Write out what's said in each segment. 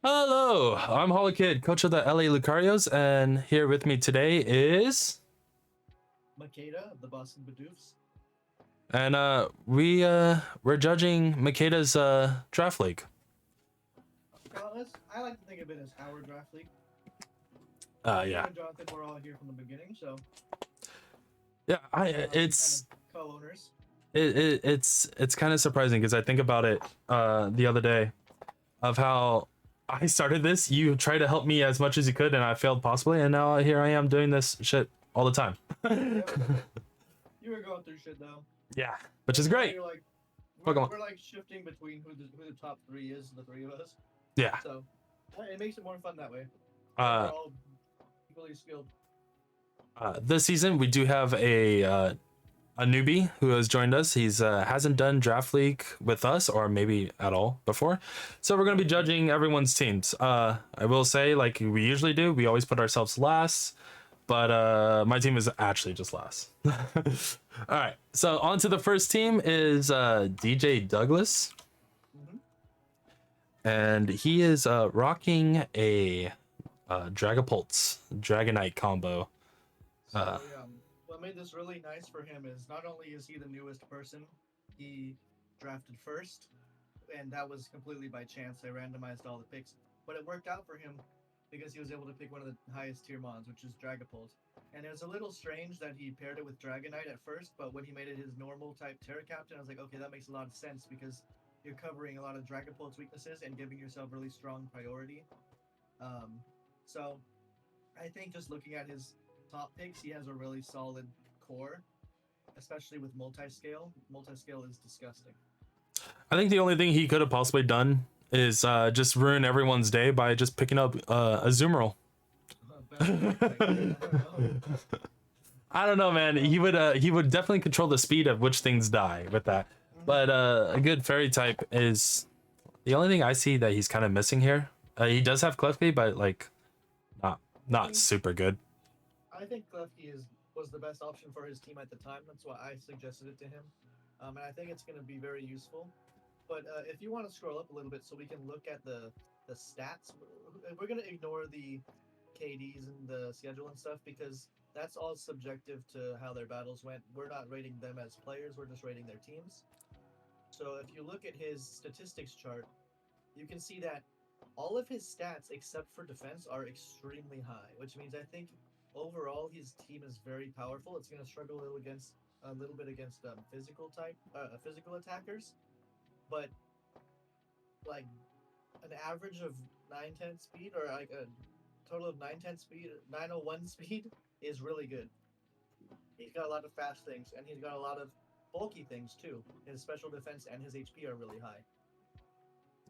Hello, I'm Hollowkid, coach of the LA Lucarios, and here with me today is Makeda of the Boston Badoofs. and we're judging Makeda's draft league. I like to think of it as our draft league. Yeah. Me and Jonathan were all here from the beginning, so Yeah, kind of co-owners. it's kind of surprising because I think about it the other day of how I started this. You tried to help me as much as you could, and I failed possibly, and now here I am doing this shit all the time. Yep. You were going through shit though. Yeah, which is Now great. you're like, Pokemon. we're like shifting between who the top three is, the three of us. Yeah. So it makes it more fun that way. Uh, We're all equally skilled. this season we do have a newbie who has joined us. He's hasn't done draft league with us or maybe at all before, so we're going to be judging everyone's teams. I will say, like we usually do, we always put ourselves last, but my team is actually just last. All right, so on to the first team is DJ Douglas, Mm-hmm. and he is rocking a Dragapults Dragonite combo. So what made this really nice for him is not only is he the newest person he drafted first, and that was completely by chance. I randomized all the picks, but it worked out for him because he was able to pick one of the highest tier mons, which is Dragapult. And it was a little strange that he paired it with Dragonite at first, but when he made it his normal type Terra Captain, I was like, okay, that makes a lot of sense because you're covering a lot of Dragapult's weaknesses and giving yourself really strong priority. So I think just looking at his top picks, he has a really solid core, especially with multi-scale. Multi-scale is disgusting. I think the only thing he could have possibly done is just ruin everyone's day by just picking up a Zoomerl. I don't know, man. He would definitely control the speed of which things die with that. But a good fairy type is the only thing I see that he's kind of missing here. He does have Klefki, but like not super good. I think Klefki was the best option for his team at the time. That's why I suggested it to him, and I think it's going to be very useful. But if you want to scroll up a little bit so we can look at the stats, we're going to ignore the KDs and the schedule and stuff because that's all subjective to how their battles went. We're not rating them as players, we're just rating their teams. So if you look at his statistics chart, you can see that all of his stats except for defense are extremely high, which means I think overall his team is very powerful. It's going to struggle a little bit against physical attackers, but like an average of 910 speed or like a total of 910 speed, 901 speed is really good. He's got a lot of fast things and he's got a lot of bulky things too. His special defense and his HP are really high.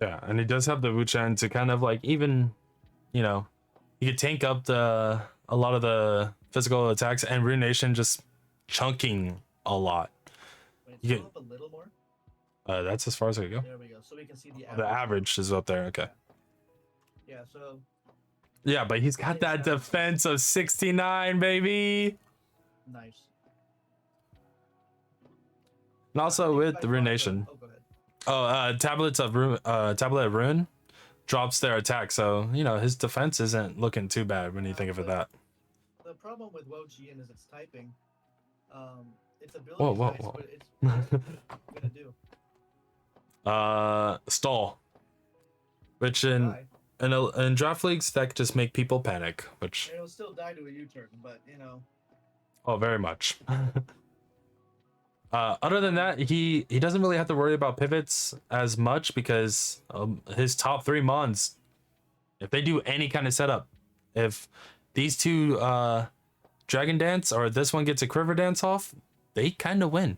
Yeah, and he does have the Wuchen to kind of like even, you know, he could tank up a lot of the physical attacks, and Ruination just chunking a lot. Wait, You scroll up a little more. that's as far as I could go. There we go. So we can see the average. The average is up there. Okay. Yeah, so Yeah, but he's got that defense of 69, baby. nice. And also with the Ruination. Oh, go ahead. Tablet of Ruin drops their attack, so you know his defense isn't looking too bad when you think of it that. The problem with Wo Chien is its typing. Its ability Whoa, is whoa, nice, whoa. but it's gonna do. Stall, which in draft leagues that could just make people panic, which It'll still die to a U-turn, but you know. oh very much. Other than that, he doesn't really have to worry about pivots as much because his top three mons, if they do any kind of setup, if these two Dragon Dance or this one gets a Quiver Dance off, they kind of win.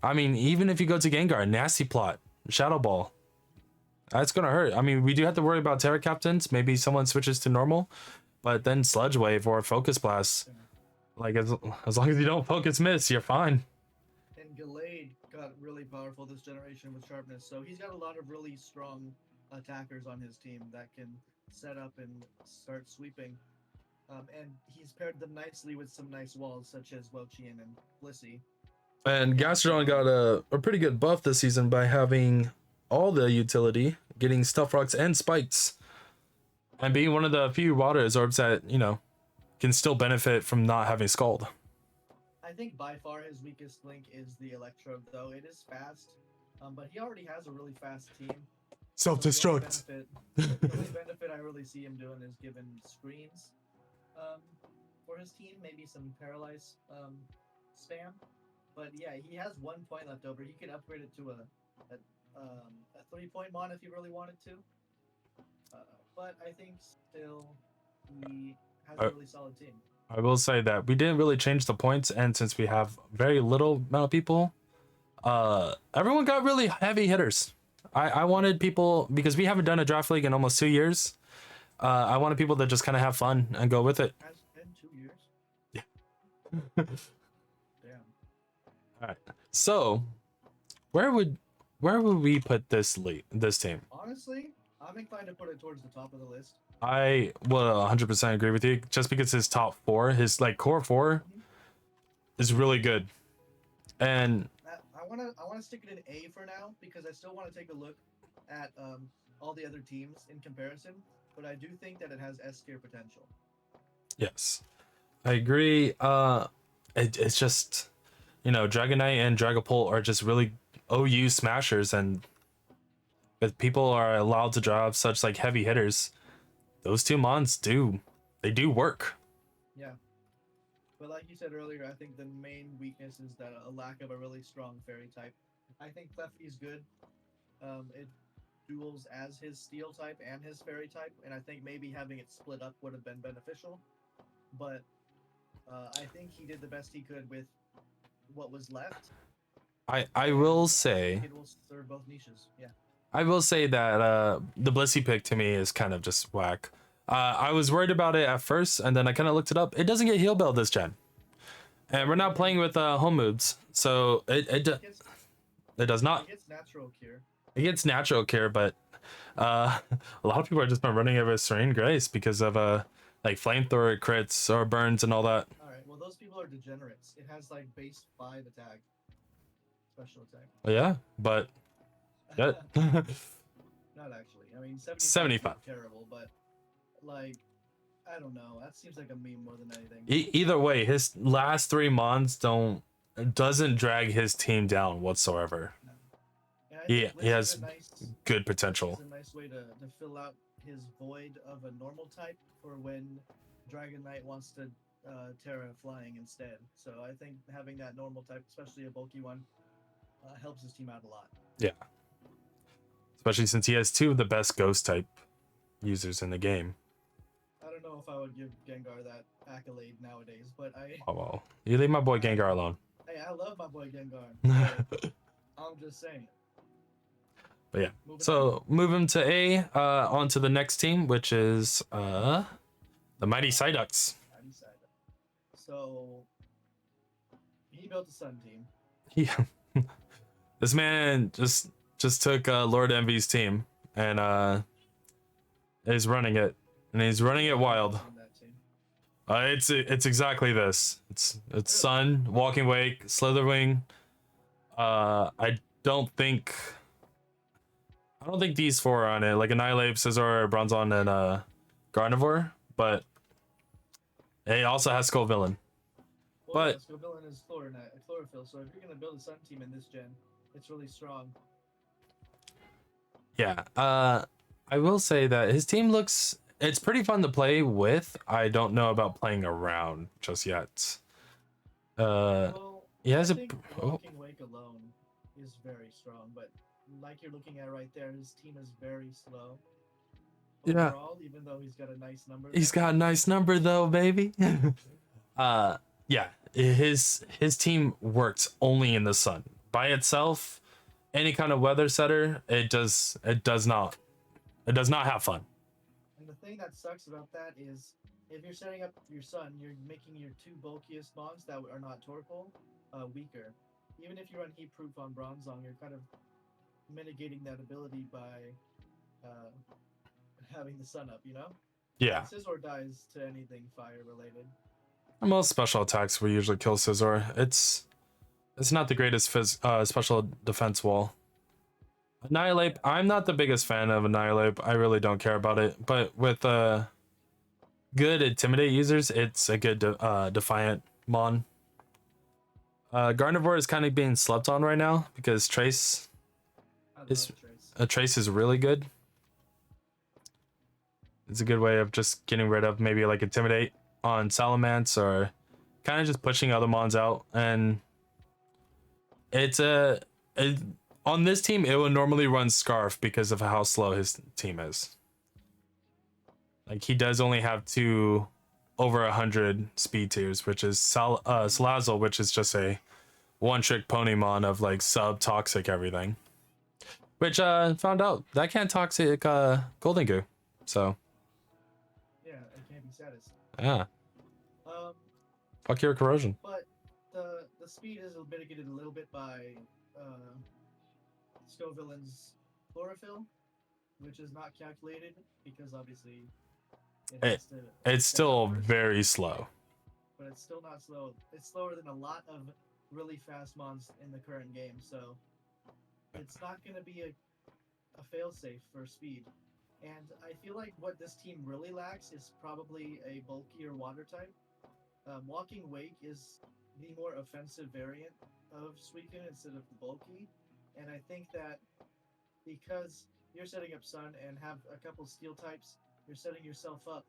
I mean, even if you go to Gengar, Nasty Plot, Shadow Ball, that's gonna hurt. I mean, we do have to worry about Terra Captains. Maybe someone switches to normal, but then Sludge Wave or Focus Blast, like as long as you don't Focus Miss, you're fine. And Gallade got really powerful this generation with sharpness, so he's got a lot of really strong attackers on his team that can set up and start sweeping. And he's paired them nicely with some nice walls such as Wo Chien and Blissey. And Gastrodon got a pretty good buff this season by having all the utility, getting Stuff Rocks and Spikes. and being one of the few water absorbs that, you know, can still benefit from not having Scald. I think by far his weakest link is the Electro, though. It is fast, but he already has a really fast team. Self-destruct. The only benefit I really see him doing is given screens for his team, maybe some paralyze spam. But yeah, he has 1 point left over. He could upgrade it to a 3 point mon if he really wanted to. But I think still he has a really solid team. I will say that we didn't really change the points, and since we have very little amount of people, everyone got really heavy hitters. I wanted people, because we haven't done a draft league in almost 2 years. I wanted people that just kind of have fun and go with it. Has been 2 years. Yeah. Damn. All right. So, where would we put this team? Honestly, I'm inclined to put it towards the top of the list. I will 100% agree with you, just because his top four, his like core 4 is really good. And I want to stick it in A for now, because I still want to take a look at all the other teams in comparison, but I do think that it has S tier potential. yes, I agree. It's just, you know, Dragonite and Dragapult are just really OU smashers, and if people are allowed to drop such like heavy hitters, those two mons do work. Yeah. But like you said earlier, I think the main weakness is that a lack of a really strong fairy type. I think Klefki's good. It duels as his steel type and his fairy type, and I think maybe having it split up would have been beneficial. But I think he did the best he could with what was left. I will say it will serve both niches. Yeah. I will say that the Blissey pick to me is kind of just whack. I was worried about it at first, and then I kind of looked it up. It doesn't get heal bell this gen, and we're not playing with home moves, so it does not. It gets natural cure. It gets natural cure, but a lot of people are just been running over Serene Grace because of like flamethrower crits or burns and all that. All right, well those people are degenerates. It has like base 5 attack, special attack. Well, yeah, but yeah. Not actually. I mean, 75. Terrible, but like, I don't know. That seems like a meme more than anything. Either way, his last 3 mons doesn't drag his team down whatsoever. No. He has good potential. It's a nice way to fill out his void of a normal type for when Dragonite wants to Terra flying instead. So I think having that normal type, especially a bulky one, helps his team out a lot. Yeah. Especially since he has 2 of the best ghost type users in the game. I don't know if I would give Gengar that accolade nowadays, but Oh well. You leave my boy Gengar alone. Hey, I love my boy Gengar. I'm just saying. But yeah. So moving to A, on to the next team, which is the Mighty Psyducks. So he built a Sun team. Yeah. This man just took Lord Envy's team and is running it, and he's running it wild. It's exactly this. It's Sun, Walking Wake, Slitherwing. I don't think these 4 are on it, like Annihilate, Scizor, Bronzong, and Gardevoir, but it also has Skull Villain. Well, but yeah, Skull Villain is Chlorophyll, so if you're gonna build a Sun team in this gen, it's really strong. Yeah, I will say that his team it's pretty fun to play with. I don't know about playing around just yet. Well, he has Walking Wake alone is very strong, but like you're looking at right there, his team is very slow. Overall, yeah. Even though he's got a nice number. He's got a nice number though, baby. Yeah, his team works only in the sun. By itself, any kind of weather setter, it does not have fun. And the thing that sucks about that is if you're setting up your Sun, you're making your 2 bulkiest mons that are not Torkoal weaker. Even if you run heat proof on Bronzong, you're kind of mitigating that ability by having the Sun up, you know? Yeah. Scizor dies to anything fire related. Most special attacks will usually kill Scizor. It's not the greatest special defense wall. Annihilate. I'm not the biggest fan of Annihilate. I really don't care about it. But with good Intimidate users, it's a good Defiant mon. Garnivore is kind of being slept on right now because Trace I love is Trace. Trace is really good. It's a good way of just getting rid of maybe like Intimidate on Salamence or kind of just pushing other mons out. And it's on this team it would normally run Scarf because of how slow his team is. Like he does only have two over 100 speed tiers, which is Salazzle, which is just a one trick Ponymon of like sub toxic everything. Which found out that can't toxic Golden Goo. So Yeah, it can't be satisfied. yeah. Um, Fuck your corrosion. but the speed is mitigated a little bit by uh, Scovillain's chlorophyll, which is not calculated because obviously it has to. It's still first, very slow. but it's still not slow. It's slower than a lot of really fast mons in the current game, so it's not going to be a failsafe for speed. And I feel like what this team really lacks is probably a bulkier water type. Walking Wake is the more offensive variant of Suicune instead of the bulky. And I think that because you're setting up Sun and have a couple steel types, you're setting yourself up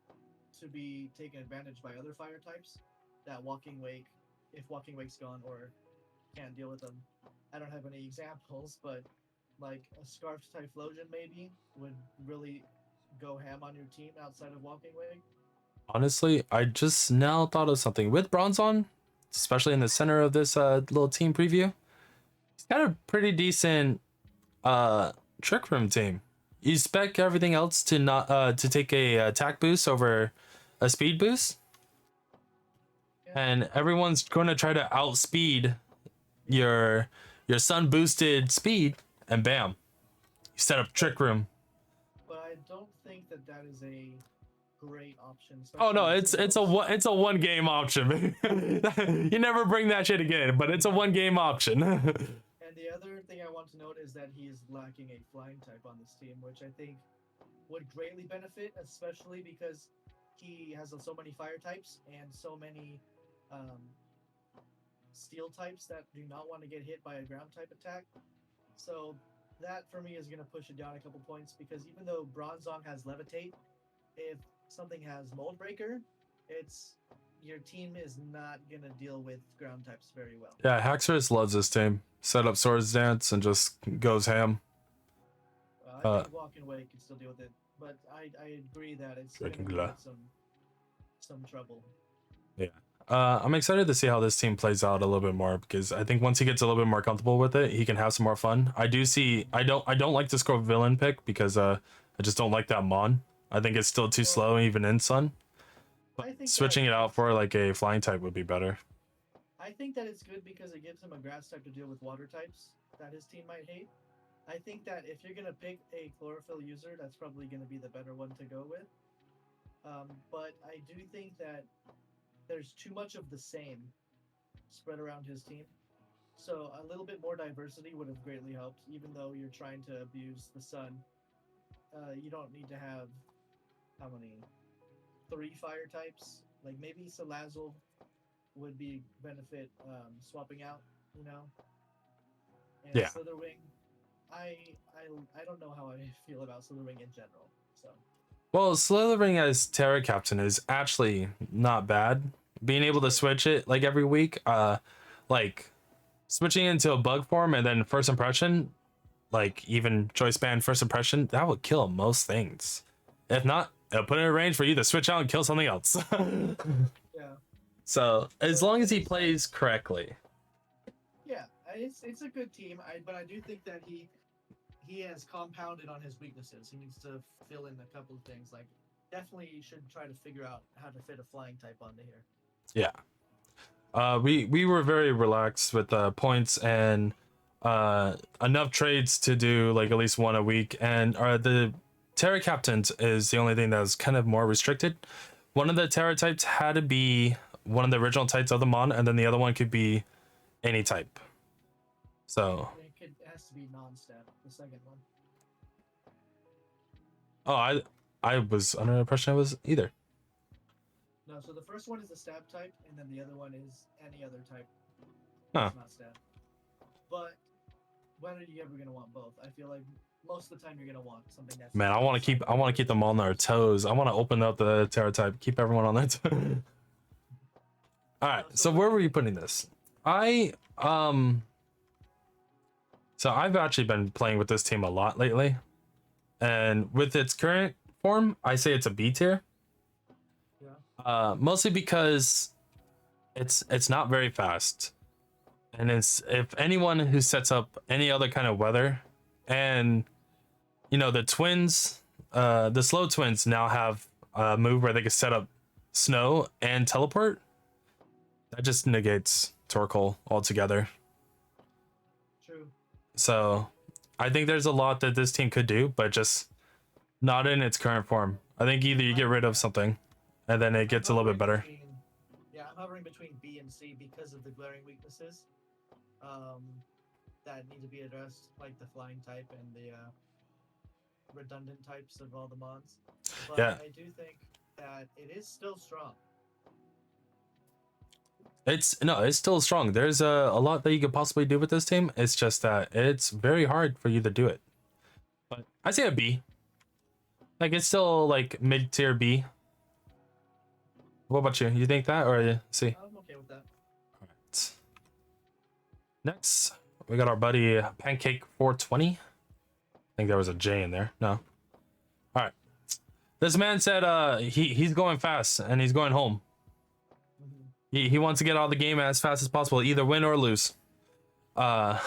to be taken advantage by other fire types. That Walking Wake, if Walking Wake's gone or can't deal with them, I don't have any examples, but like a Scarf Typhlosion maybe would really go ham on your team outside of Walking Wake. Honestly, I just now thought of something with Bronzon, especially in the center of this little team preview. He's got a pretty decent trick room team. You spec everything else to not to take a attack boost over a speed boost, Yeah. and everyone's going to try to outspeed your sun boosted speed, and bam, you set up trick room. But I don't think that that is a great option. Oh no, especially it's a one game option. You never bring that shit again, but it's a one game option. And the other thing I want to note is that he is lacking a flying type on this team, which I think would greatly benefit, especially because he has so many fire types and so many um, steel types that do not want to get hit by a ground type attack. So that for me is going to push it down a couple points because even though Bronzong has Levitate, if something has Mold Breaker, it's your team is not going to deal with ground types very well. Yeah, Haxorus loves this team. Set up Swords Dance and just goes ham. I think Walking Away can still deal with it, but I agree that it's going to give some trouble. Yeah. I'm excited to see how this team plays out a little bit more because I think once he gets a little bit more comfortable with it, he can have some more fun. I don't like to score villain pick because I just don't like that mon. I think it's still too slow even in Sun. But switching it out for like a flying type would be better. I think that it's good because it gives him a grass type to deal with water types that his team might hate. I think that if you're gonna pick a chlorophyll user, that's probably gonna be the better one to go with. But I do think that there's too much of the same spread around his team. So a little bit more diversity would have greatly helped, even though you're trying to abuse the sun. You don't need to have how many? 3 fire types. Like maybe Salazzle would be benefit swapping out, you know. And yeah. Slitherwing, I don't know how I feel about Slitherwing in general. So. Well, Slithering as Terra Captain is actually not bad. Being able to switch it like every week, like switching into a bug form and then first impression, like even choice band first impression, that would kill most things. If not, it'll put it in range for you to switch out and kill something else. Yeah. So as long as he plays correctly. Yeah, it's a good team. But I do think that he has compounded on his weaknesses. He needs to fill in a couple of things. Like definitely you should try to figure out how to fit a flying type onto here. Yeah. We were very relaxed with points and enough trades to do like at least one a week, and the Terra Captains is the only thing that's kind of more restricted. One of the Terra types had to be one of the original types of the mon, and then the other one could be any type. So It could has to be non-stab. The second one. Oh, I was under the impression it was either. No, so the first one is the stab type, and then the other one is any other type. Huh. It's not stab. But when are you ever gonna want both? I feel like most of the time you're gonna want something that's. Man, I want to keep them on their toes. I want to open up the Terra type, keep everyone on their toes. All right. So where were you putting this? So I've actually been playing with this team a lot lately, and with its current form, I say it's a B tier. Yeah. Mostly because it's not very fast, and it's if anyone who sets up any other kind of weather, and you know the twins, the slow twins now have a move where they can set up snow and teleport. That just negates Torkoal altogether. True. So I think there's a lot that this team could do, but just not in its current form. I think either you get rid of something and then it gets a little bit better. Yeah, I'm hovering between B and C because of the glaring weaknesses that need to be addressed, like the flying type and the redundant types of all the mods. But Yeah. I do think that it is still strong. It's still strong. There's a lot that you could possibly do with this team. It's just that it's very hard for you to do it. But I say a B. Like it's still like mid tier B. What about you? You think that or C? I'm okay with that. All right. Next, we got our buddy Pancake 420. I think there was a J in there. No. All right. This man said he's going fast and he's going home. He wants to get out of the game as fast as possible, either win or lose. That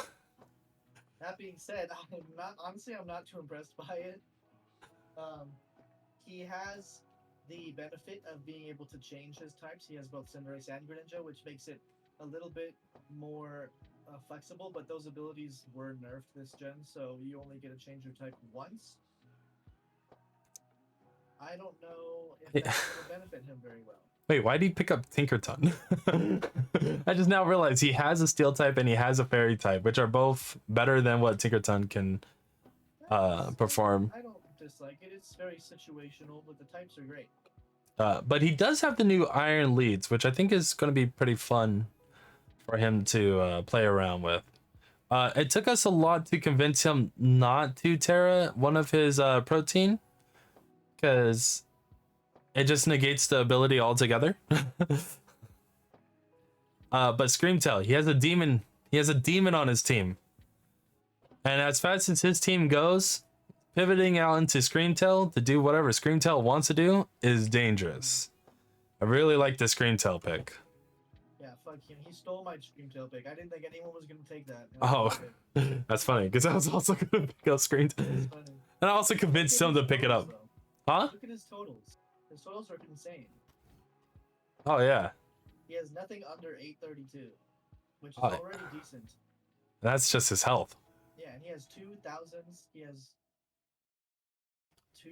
being said, I'm not too impressed by it. He has the benefit of being able to change his types. He has both Cinderace and Greninja, which makes it a little bit more flexible, but those abilities were nerfed this gen, so you only get to change your type once. I don't know if that's going to benefit him very well. Wait, why did he pick up Tinkerton? I just now realized he has a steel type and he has a fairy type, which are both better than what Tinkerton can perform. I don't dislike it. It's very situational, but the types are great. But he does have the new Iron Leads, which I think is going to be pretty fun for him to play around with. It took us a lot to convince him not to Terra one of his protein, because it just negates the ability altogether. But Screamtail, he has a demon. He has a demon on his team. And as fast as his team goes, pivoting out into Screamtail to do whatever Screamtail wants to do is dangerous. I really like the Screamtail pick. Yeah, fuck him. He stole my Screamtail pick. I didn't think anyone was gonna take that. Oh, that's funny, because I was also gonna pick up Screamtail. And I also convinced him to pick it up. Huh? Look at his totals. His totals are insane. Oh yeah. He has nothing under 832, which is already decent. That's just his health. Yeah, and he has 2,000s. He has 2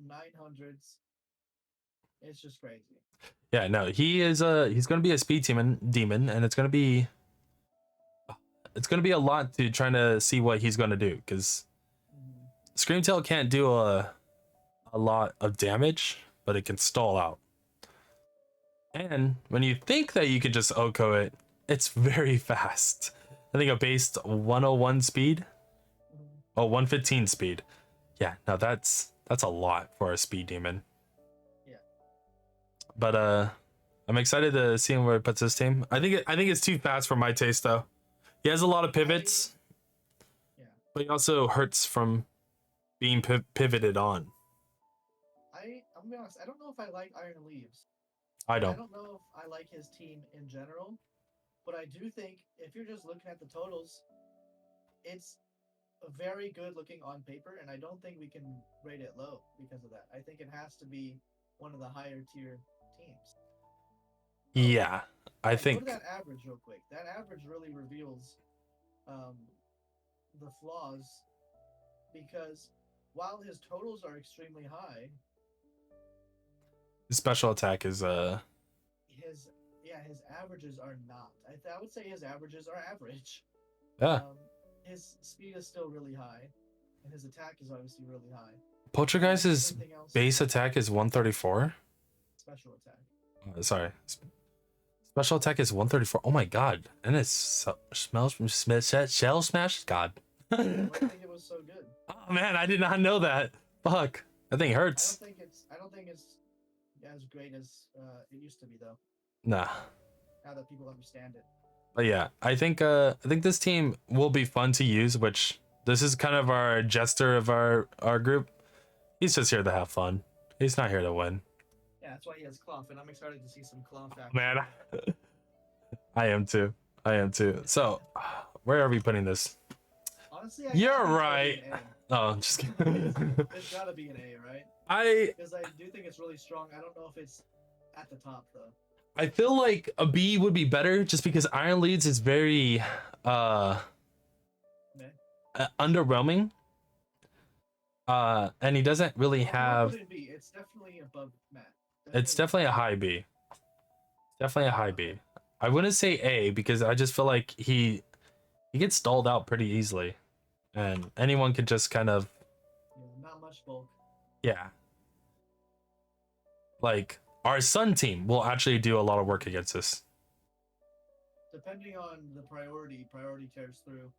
900s. It's just crazy. Yeah, no, he's gonna be a speed demon, and it's gonna be a lot to trying to see what he's gonna do, because Screamtail can't do a lot of damage, but it can stall out. And when you think that you can just Oko it, it's very fast. I think a base 101 speed. Oh, 115 speed. Yeah, no, that's a lot for a speed demon. Yeah. But I'm excited to see him where he puts his team. I think it's too fast for my taste though. He has a lot of pivots. Yeah. But he also hurts from being pivoted on. I'm gonna be honest, I don't know if I like Iron Leaves. I don't know if I like his team in general, but I do think if you're just looking at the totals, it's very good looking on paper, and I don't think we can rate it low because of that. I think it has to be one of the higher tier teams. Yeah, I think. Go to that average real quick. That average really reveals the flaws, because while his totals are extremely high, His special attack is his averages are not. I would say his averages are average. Yeah. his speed is still really high, and his attack is obviously really high. Poltergeist's Everything else, base attack is 134. special attack. Sorry. Special attack is 134. Oh my god. And it's shell smash? God. I don't think it was so good. Oh man, I did not know that. Fuck. That thing hurts. I don't think it's as great as it used to be though. Nah. Now that people understand it. But yeah, I think this team will be fun to use, which this is kind of our jester of our group. He's just here to have fun. He's not here to win. Yeah, that's why he has Cloth, and I'm excited to see some Cloth action. Man, I am too. So, where are we putting this? Honestly, you're right. Oh, just kidding. It's gotta be an A, right? Because I do think it's really strong. I don't know if it's at the top though. I feel like a B would be better just because Iron Leads is very underwhelming. And he doesn't really have. It's definitely above Matt. It's definitely a high B. Definitely a high B. I wouldn't say A because I just feel like he gets stalled out pretty easily, and anyone could just kind of. Yeah, not much bulk. Yeah. Like our Sun team will actually do a lot of work against this. Depending on the priority tears through.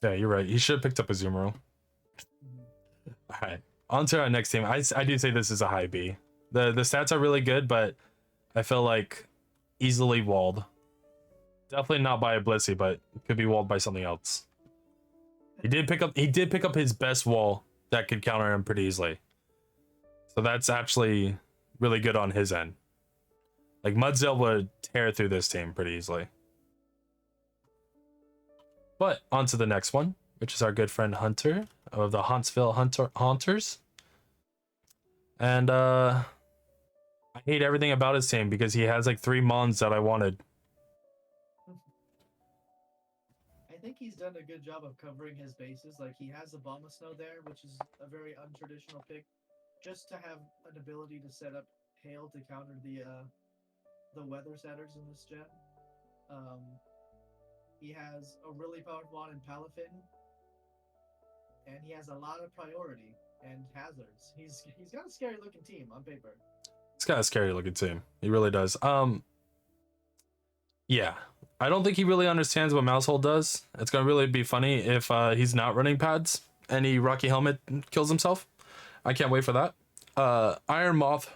Yeah, you're right. He should have picked up a Zoomerl. All right, on to our next team. I do say this is a high B. The stats are really good, but I feel like easily walled. Definitely not by a Blissey, but could be walled by something else. He did pick up his best wall that could counter him pretty easily. So that's actually really good on his end. Like Mudzel would tear through this team pretty easily. But on to the next one, which is our good friend Hunter of the Huntsville Haunters. And I hate everything about his team because he has like 3 mons that I wanted. I think he's done a good job of covering his bases. Like he has Abomasnow there, which is a very untraditional pick, just to have an ability to set up Hail to counter the weather setters in this gen. He has a really powerful one in Palafin, and he has a lot of priority and hazards. He's got a scary looking team on paper. He's got a scary looking team. He really does. Yeah, I don't think he really understands what Mousehold does. It's gonna really be funny if he's not running pads and he Rocky Helmet kills himself. I can't wait for that. Iron Moth,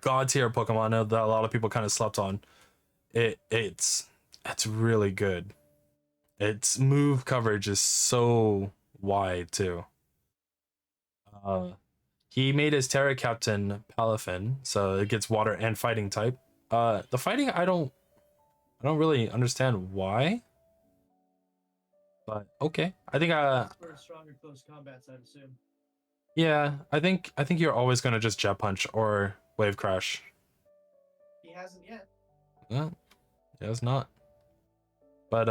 god tier Pokemon that a lot of people kind of slept on. It's really good. Its move coverage is so wide too. He made his Terra Captain Palafin, so it gets water and fighting type. The fighting I don't really understand why, but okay. I think for stronger close combats, I'd assume. Yeah, I think you're always gonna just Jet Punch or Wave Crash. He hasn't yet. Yeah, he has not. But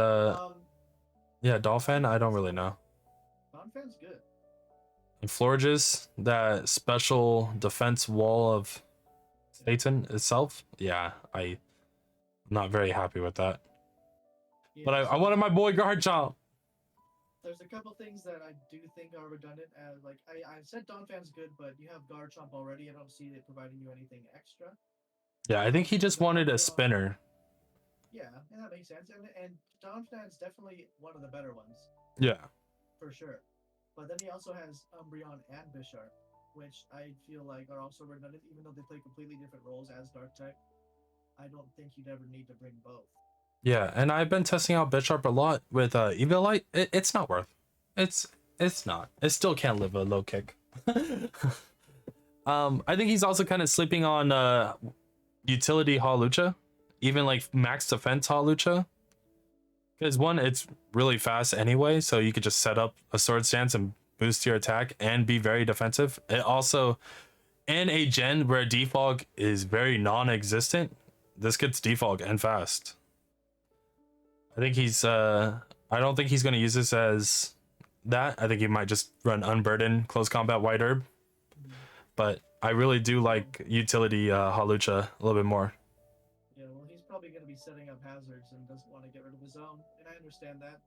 yeah, Dolphin, I don't really know. Dolphin's good. And Florges, that special defense wall of Satan itself. Yeah, I'm not very happy with that. Yeah, but I wanted my boy Garchomp. There's a couple things that I do think are redundant. Like I said, Donphan's good, but you have Garchomp already. I don't see it providing you anything extra. Yeah, I think he just wanted a spinner. Yeah, that makes sense. And Donphan's definitely one of the better ones. Yeah. For sure. But then he also has Umbreon and Bisharp, which I feel like are also redundant, even though they play completely different roles as Dark type. I don't think you'd ever need to bring both. Yeah, and I've been testing out Bisharp a lot with Eviolite. It's not worth. It's not. It still can't live a low kick. I think he's also kind of sleeping on utility Hawlucha, even like max defense Hawlucha. Because one, it's really fast anyway, so you could just set up a sword stance and boost your attack and be very defensive. It also, in a gen where defog is very non-existent, this gets defog and fast. I think he's I don't think he's going to use this as that. I think he might just run Unburden, Close Combat, White Herb. But I really do like utility Hawlucha a little bit more. Yeah, well, he's probably going to be setting up hazards and doesn't want to get rid of his own, and I understand that.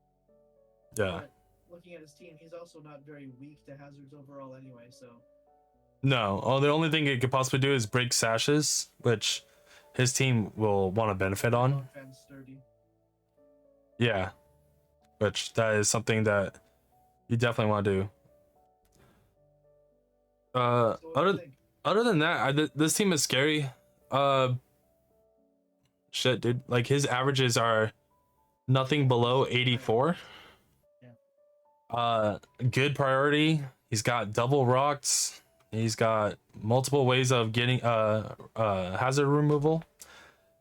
Yeah. But looking at his team, he's also not very weak to hazards overall anyway. So No. Oh, the only thing it could possibly do is break sashes, which his team will want to benefit on. Fence sturdy. Yeah. Which that is something that you definitely want to do. So Other than that, this team is scary. Shit, dude. Like his averages are nothing below 84. Yeah. Good priority. He's got double rocks. He's got multiple ways of getting hazard removal.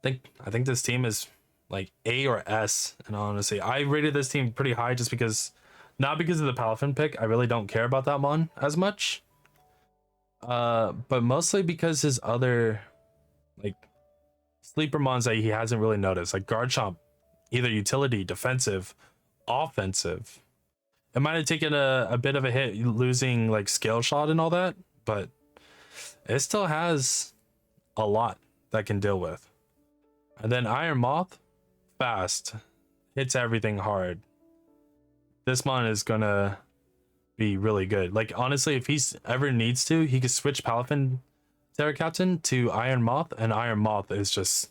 I think this team is like A or S. And honestly, I rated this team pretty high just because, not because of the Palafin pick. I really don't care about that mon as much. But mostly because his other like sleeper mons that he hasn't really noticed, like guard chomp, either utility, defensive, offensive. It might have taken a bit of a hit losing like scale shot and all that, but it still has a lot that can deal with. And then Iron Moth, fast, hits everything hard. This mon is gonna be really good. Like honestly, if he's ever needs to, he could switch Palafin Terra Captain to Iron Moth, and Iron Moth is just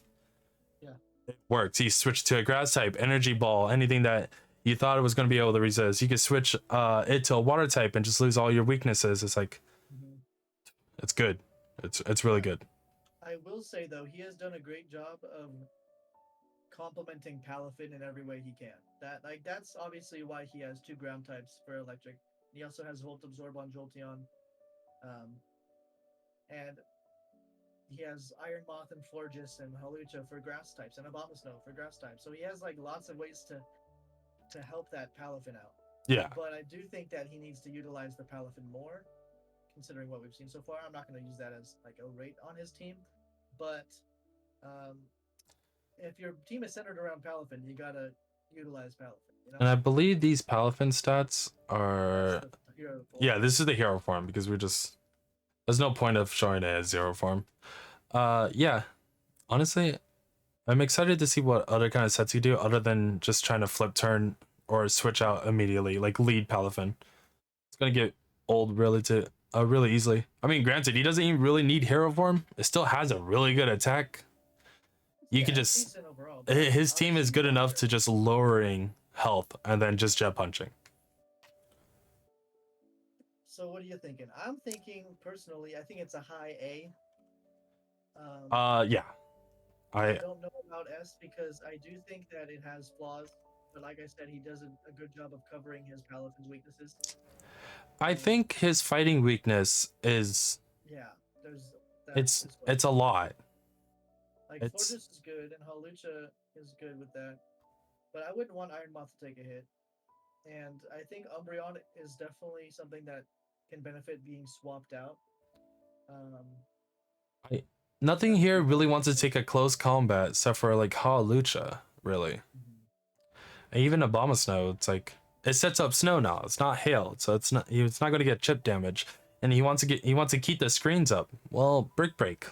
it works. He switched to a grass type, energy ball, anything that you thought it was going to be able to resist. You could switch it to a water type and just lose all your weaknesses. It's like it's good. It's really good. I will say though, he has done a great job of complementing Palafin in every way he can. That's obviously why he has two ground types for electric. He also has Volt Absorb on Jolteon, and he has Iron Moth and Florges and Hawlucha for grass types and Abomasnow for grass types. So he has like lots of ways to help that Palafin out. Yeah. But I do think that he needs to utilize the Palafin more, considering what we've seen so far. I'm not going to use that as like a rate on his team, but if your team is centered around Palafin, you gotta utilize Palafin. You know? And I believe these Palafin stats are yeah, this is the hero form because there's no point of showing it as zero form. Yeah, honestly, I'm excited to see what other kind of sets you do other than just trying to flip turn or switch out immediately, like lead Palafin. It's gonna get old really easily. I mean, granted, he doesn't even really need hero form. It still has a really good attack. You can just overall, his team is good enough to just lowering health and then just jet punching. So what are you thinking? I'm thinking personally, I think it's a high A. Yeah. I don't know about S because I do think that it has flaws, but like I said, he does a good job of covering his Palafin's weaknesses. I think his fighting weakness is it's a lot. Like Florges is good and Hawlucha is good with that, but I wouldn't want Iron Moth to take a hit. And I think Umbreon is definitely something that can benefit being swapped out. Nothing here really wants to take a close combat except for like Hawlucha, really. And even Abomasnow, it's like it sets up snow now. It's not hail, so it's not going to get chip damage. And he wants to keep the screens up. Well, Brick Break,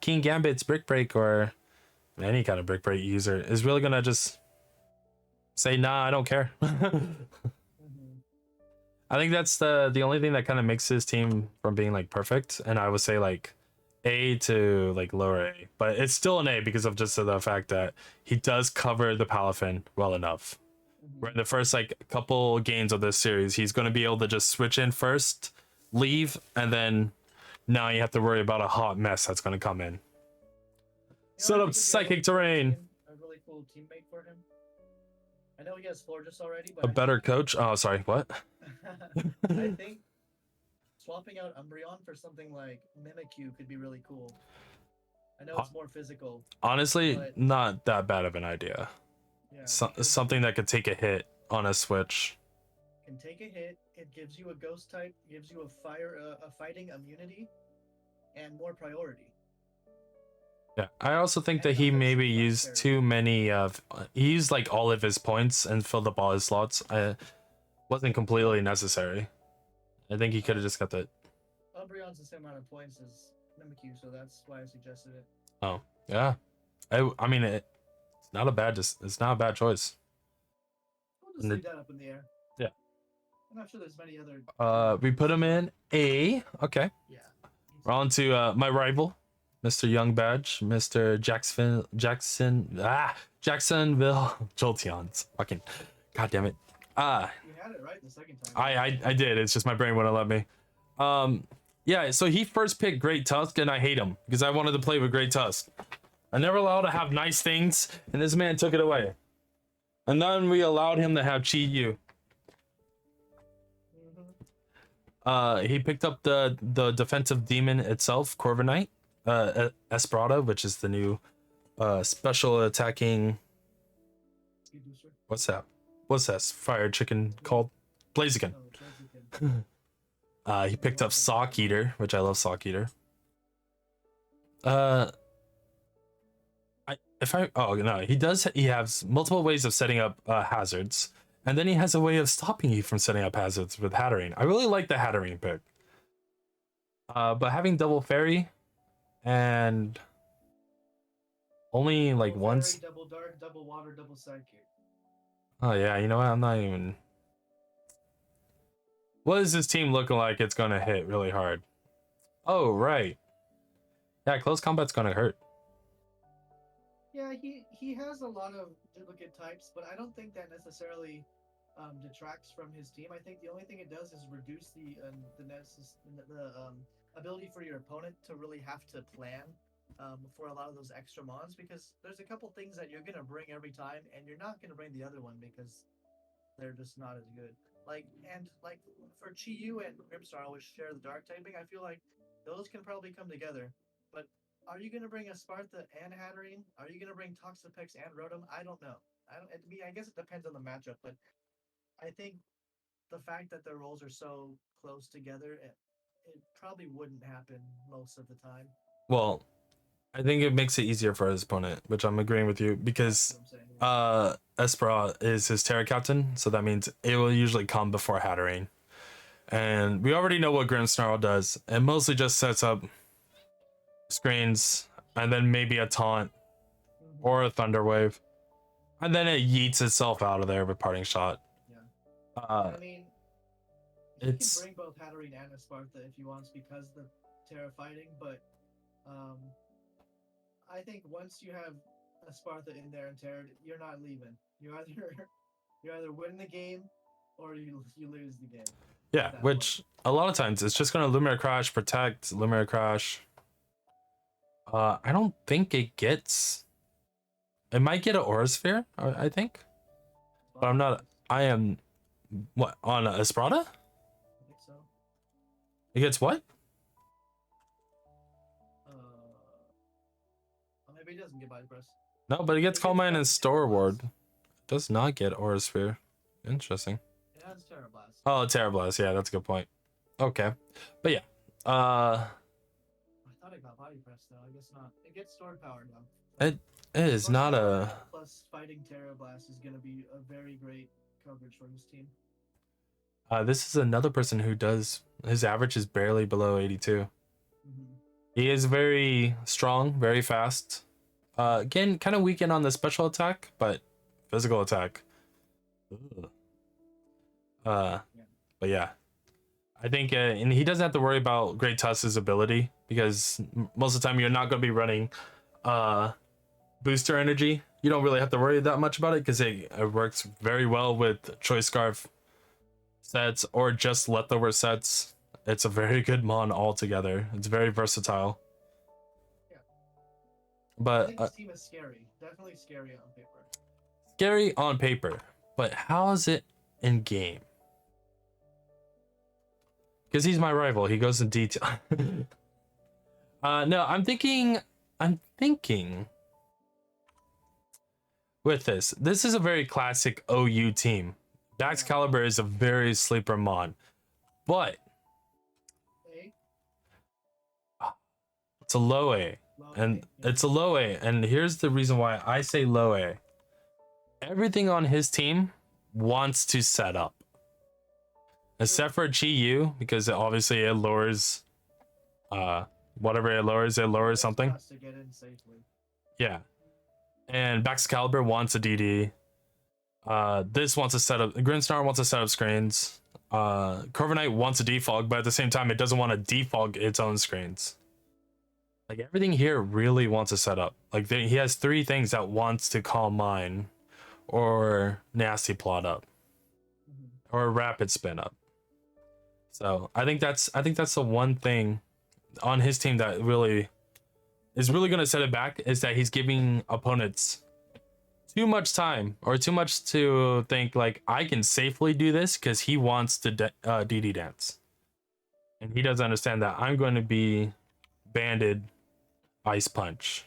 King Gambit's Brick Break, or any kind of Brick Break user is really gonna just say, nah, I don't care. I think that's the only thing that kind of makes his team from being like perfect, and I would say like A to like lower A, but it's still an A because of just the fact that he does cover the Palafin well enough. Where in the first like couple games of this series, he's going to be able to just switch in first, leave, and then now you have to worry about a hot mess that's going to come in. Set up Psychic Terrain. A really cool teammate for him. I know he has Florges already, but a better coach. Oh, sorry, what? I think swapping out Umbreon for something like Mimikyu could be really cool. I know it's more physical. Honestly, not that bad of an idea. Yeah, something that could take a hit on a switch. Can take a hit. It gives you a ghost type, gives you a fighting immunity, and more priority. Yeah, I also think that he maybe used too many of. He used like all of his points and filled up all his slots. Wasn't completely necessary. I think he could have just got that. Umbreon's the same amount of points as Mimikyu, so that's why I suggested it. Oh yeah, I mean It's not a bad choice. We'll just And leave that up in the air. yeah. I'm not sure there's many other. We put him in A. Okay. Yeah. We're on to my rival, Mr. Young Badge, Mr. Jacksonville Jolteons. Fucking, god damn it. You had it right the second time. I did. It's just my brain wouldn't let me. Yeah. So he first picked Great Tusk, and I hate him because I wanted to play with Great Tusk. I never allowed to have nice things, and this man took it away. And then we allowed him to have Chi Yu. He picked up the defensive demon itself, Corviknight, Esperata, which is the new special attacking. What's that? What's that fire chicken called? Blaziken. He picked up Sock Eater, which I love Sock Eater. Oh no, he has multiple ways of setting up hazards. And then he has a way of stopping you from setting up hazards with Hatterene. I really like the Hatterene pick. But having double fairy and only like once. Double dark, double water, double psychic. Oh yeah, you know what? I'm not even. What is this team looking like? It's gonna hit really hard. Oh right. Yeah, close combat's gonna hurt. Yeah, he has a lot of duplicate types, but I don't think that necessarily detracts from his team. I think the only thing it does is reduce the ability for your opponent to really have to plan for a lot of those extra mons, because there's a couple things that you're gonna bring every time, and you're not gonna bring the other one because they're just not as good. Like for Chi Yu and Grimstar, which share the dark typing, I feel like those can probably come together. But are you gonna bring a Sparta and Hatterene? Are you gonna bring Toxapex and Rotom? I don't know. I guess it depends on the matchup, but I think the fact that their roles are so close together, it probably wouldn't happen most of the time. Well, I think it makes it easier for his opponent, which I'm agreeing with you, because Espera is his Terra Captain, so that means it will usually come before Hatterene. And we already know what Grimmsnarl does. It mostly just sets up screens and then maybe a taunt or a thunder wave. And then it yeets itself out of there with parting shot. Yeah. I mean, he can bring both Hatterene and Esparta if he wants because the Terra fighting, but I think once you have Esparta in there and Terra, you're not leaving. You either win the game or you lose the game. Yeah, which a lot of times it's just gonna Luminary Crash, protect, Luminary Crash. I don't think it gets. It might get an Aura Sphere, I think, but I'm not. I am. What on Esprada? I think so. It gets what? Maybe it doesn't get Body Press. No, but it gets Calm Mind and Store Ward. It does not get Aura Sphere. Interesting. It has Terra Blast. Oh, Terra Blast. Yeah, that's a good point. Okay, but yeah. I thought it got Body Press though. I guess not. It gets Sword Power now. It is plus not a. Plus, fighting Terra Blast is going to be a very great coverage for his team. This is another person who does. His average is barely below 82. He is very strong, very fast. Again, kind of weakened on the special attack, but physical attack. But yeah, I think, and he doesn't have to worry about Great Tusk's ability because most of the time you're not going to be running booster energy. You don't really have to worry that much about it because it works very well with Choice Scarf sets or just leftover sets. It's a very good mon altogether. It's very versatile. Yeah. But I think this team is scary. Definitely scary on paper. Scary on paper, but how is it in game? Because he's my rival. He goes in detail. No, I'm thinking with this. This is a very classic OU team. Dax Caliber is a very sleeper mon, but it's a low A, and it's a low A, and here's the reason why I say low A. Everything on his team wants to set up, except for Chi Yu, because obviously it lowers, whatever it lowers something. Yeah, and Baxcalibur wants a DD. This wants to set up. Grinstar wants to set up screens. Corviknight wants a defog, but at the same time, it doesn't want to defog its own screens. Like everything here really wants to set up. Like he has 3 things that wants to call mine, or nasty plot up, or rapid spin up. So I think that's the one thing on his team that really is really going to set it back, is that he's giving opponents too much time, or too much to think like I can safely do this, because he wants to DD dance, and he doesn't understand that I'm going to be banded ice punch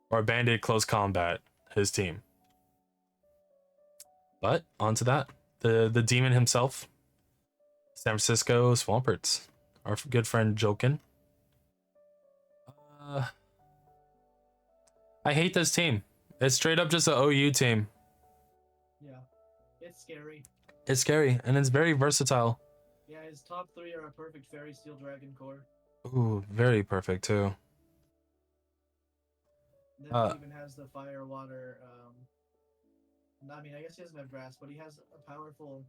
or banded close combat his team. But onto that, the demon himself, San Francisco Swamperts, our good friend Jokin. I hate this team. It's straight up just an OU team. Yeah, it's scary. It's scary, and it's very versatile. Yeah, his top 3 are a perfect Fairy Steel Dragon core. Ooh, very perfect too. Then he even has the fire water. I mean, I guess he doesn't have grass, but he has a powerful.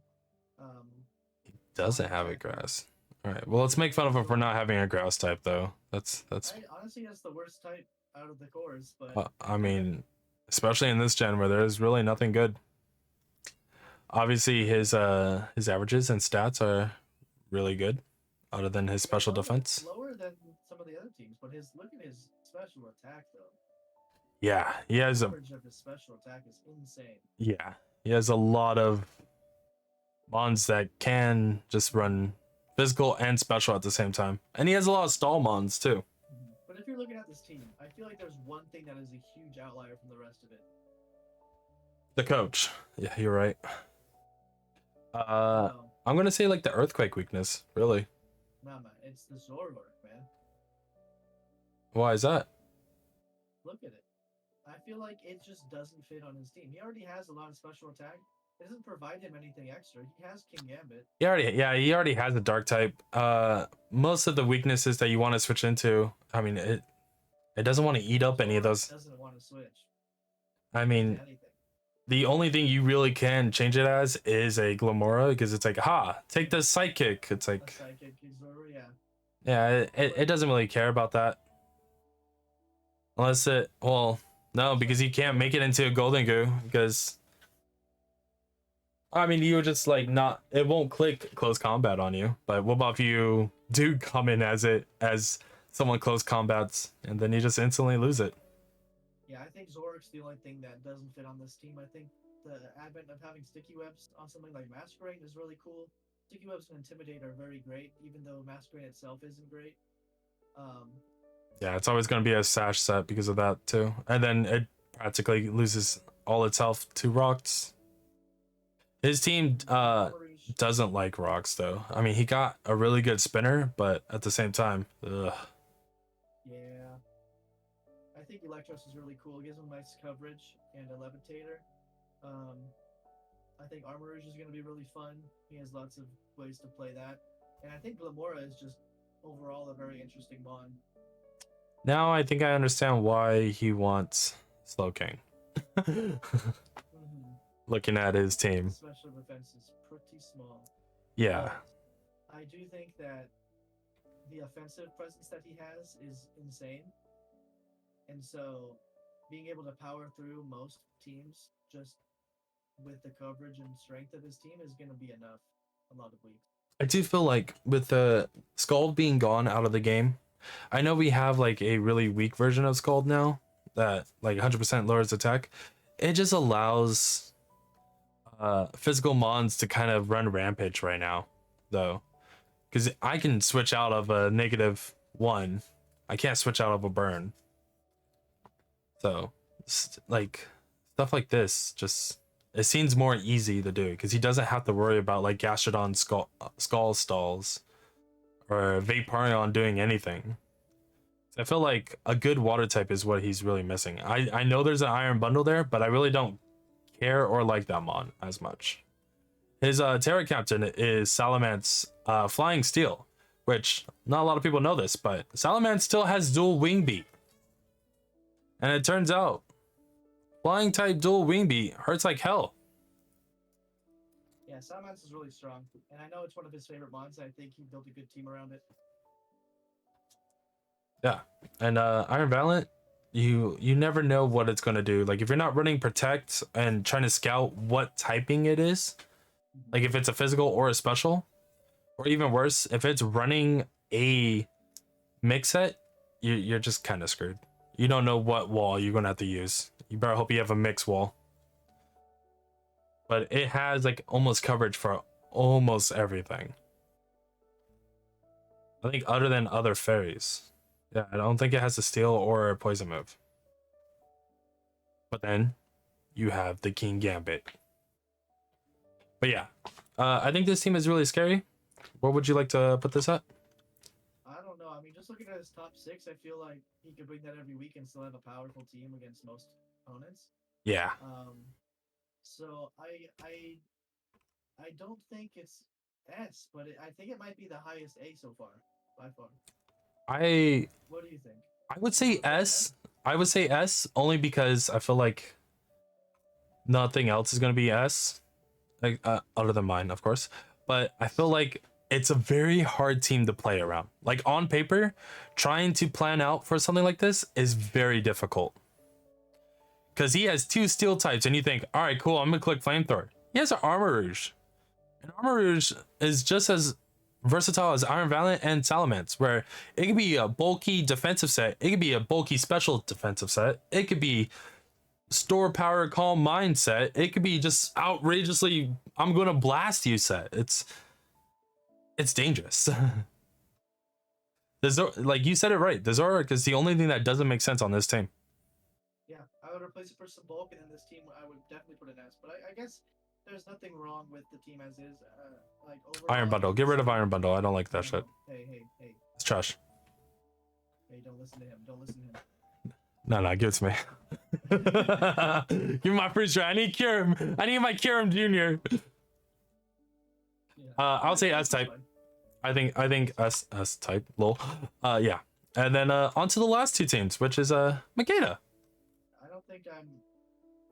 He doesn't have a grass. All right. Well, let's make fun of him for not having a grass type, though. That's. Honestly, that's the worst type out of the cores. But I mean, especially in this gen where there's really nothing good. Obviously, his averages and stats are really good, other than his special defense. Lower than some of the other teams, but look at his special attack though. Yeah, he has the average of his special attack is insane. Yeah, he has a lot of mons that can just run physical and special at the same time, and he has a lot of stall mons too. But if you're looking at this team, I feel like there's one thing that is a huge outlier from the rest of it. The coach. Yeah, you're right. I'm gonna say like the earthquake weakness, really. Nah, man, it's the Zorlork, man. Why is that? Look at it. I feel like it just doesn't fit on his team. He already has a lot of special attack. It doesn't provide him anything extra. He has King Gambit. He already has a dark type. Most of the weaknesses that you want to switch into, I mean, it doesn't want to eat up any of those. It doesn't want to switch. I mean, the only thing you really can change it as is a Glamora, because it's like, take the sidekick. It's like, sidekick, yeah. Yeah, it doesn't really care about that. Unless no, because you can't make it into a golden goo, because I mean, you would just like it won't click close combat on you. But what about if you do come in as someone close combats, and then you just instantly lose it? Yeah, I think Zorik's the only thing that doesn't fit on this team. I think the advent of having sticky webs on something like Masquerade is really cool. Sticky webs and Intimidate are very great, even though Masquerade itself isn't great. Yeah, it's always going to be a sash set because of that too, and then it practically loses all its health to rocks. His team doesn't like rocks though. I mean, he got a really good spinner, but at the same time, ugh. Yeah, I think Electros is really cool. It gives him nice coverage and a levitator. I think Armor Rouge is going to be really fun. He has lots of ways to play that, and I think Glamora is just overall a very interesting mon. Now I think I understand why he wants Slowking. Looking at his team. Special defense is pretty small. Yeah. I do think that the offensive presence that he has is insane. And so being able to power through most teams just with the coverage and strength of his team is going to be enough a lot of weeks. I do feel like with the Scald being gone out of the game, I know we have like a really weak version of Scald now that like 100% lowers attack. It just allows physical mons to kind of run rampage right now, though, because I can switch out of a -1. I can't switch out of a burn. So like stuff like this, just it seems more easy to do because he doesn't have to worry about like Gastrodon skull stalls or Vaporeon doing anything. I feel like a good water type is what he's really missing. I know there's an iron bundle there, but I really don't care or like that mon as much. His Terra Captain is Salamence Flying Steel, which not a lot of people know this, but Salamence still has dual wing beat. And it turns out Flying type dual wing beat hurts like hell. Yeah, Salamence is really strong, and I know it's one of his favorite mons. I think he built a good team around it. Yeah, and Iron Valiant, you never know what it's gonna do. Like if you're not running protect and trying to scout what typing it is, like if it's a physical or a special, or even worse, if it's running a mix set, you're just kind of screwed. You don't know what wall you're gonna have to use. You better hope you have a mix wall. But it has like almost coverage for almost everything. I think other than other fairies. Yeah, I don't think it has a steal or a poison move. But then you have the King Gambit. But yeah, I think this team is really scary. What would you like to put this at? I don't know. I mean, just looking at his top 6, I feel like he could bring that every week and still have a powerful team against most opponents. Yeah. So I don't think it's S, but I think it might be the highest A so far, by far. What do you think? I would say S. I would say S only because I feel like nothing else is gonna be S, like other than mine, of course. But I feel like it's a very hard team to play around. Like on paper, trying to plan out for something like this is very difficult. Because he has 2 steel types, and you think, all right, cool, I'm gonna click flamethrower. He has an armor rouge, and armor rouge is just as versatile as Iron Valiant and Salamence, where it could be a bulky defensive set, it could be a bulky special defensive set, it could be store power calm mindset, it could be just outrageously I'm gonna blast you set. It's dangerous. Like you said it right, the Zorak is the only thing that doesn't make sense on this team. Yeah, I would replace it for some bulk, and then this team I would definitely put an S. But I guess there's nothing wrong with the team as is. Like overall, Iron Bundle, get rid of Iron Bundle. I don't like that shit. Hey. It's trash. Hey, don't listen to him. Don't listen to him. No, give it to me. Give me my free try. I need Kyurem. I need my Kyurem Junior. Yeah. I'll say S type. I think S type. Lol. Yeah. And then on to the last 2 teams, which is Makeda. I don't think I'm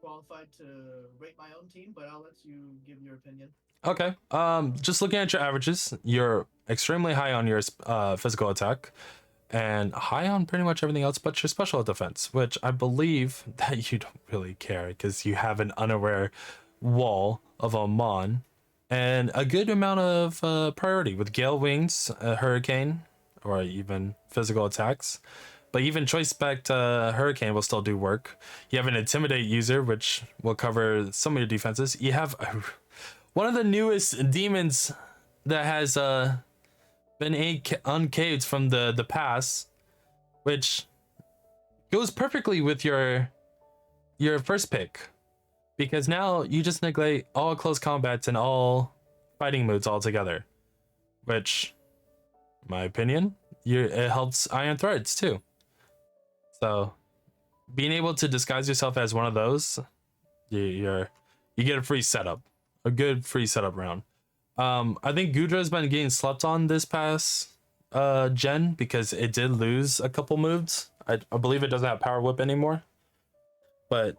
qualified to rate my own team, but I'll let you give your opinion. Okay. Just looking at your averages, you're extremely high on your physical attack, and high on pretty much everything else but your special defense, which I believe that you don't really care because you have an unaware wall of a Mon and a good amount of priority with Gale Wings, Hurricane, or even physical attacks. But even choice spec Hurricane will still do work. You have an Intimidate user, which will cover some of your defenses. You have one of the newest demons that has been uncaved from the past, which goes perfectly with your first pick, because now you just neglect all close combats and all fighting modes altogether, which, in my opinion, it helps Iron Threads too. So being able to disguise yourself as one of those, you get a free setup, a good free setup round. I think Gudra's been getting slept on this past gen because it did lose a couple moves. I believe it doesn't have Power Whip anymore, but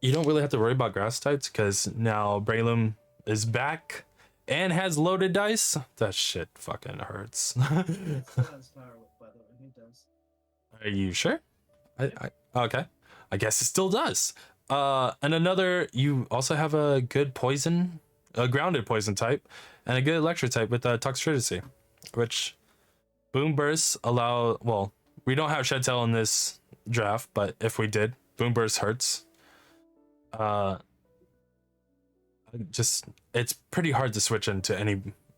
you don't really have to worry about grass types because now Breloom is back and has loaded dice. That shit fucking hurts. It still has Power Whip, by the way. It does. Are you sure? Okay. I guess it still does. And another, you also have a good poison, a grounded poison type, and a good electric type with Toxtricity, which boom bursts allow. Well, we don't have Shed Tail in this draft, but if we did, boom burst hurts. Just it's pretty hard to switch into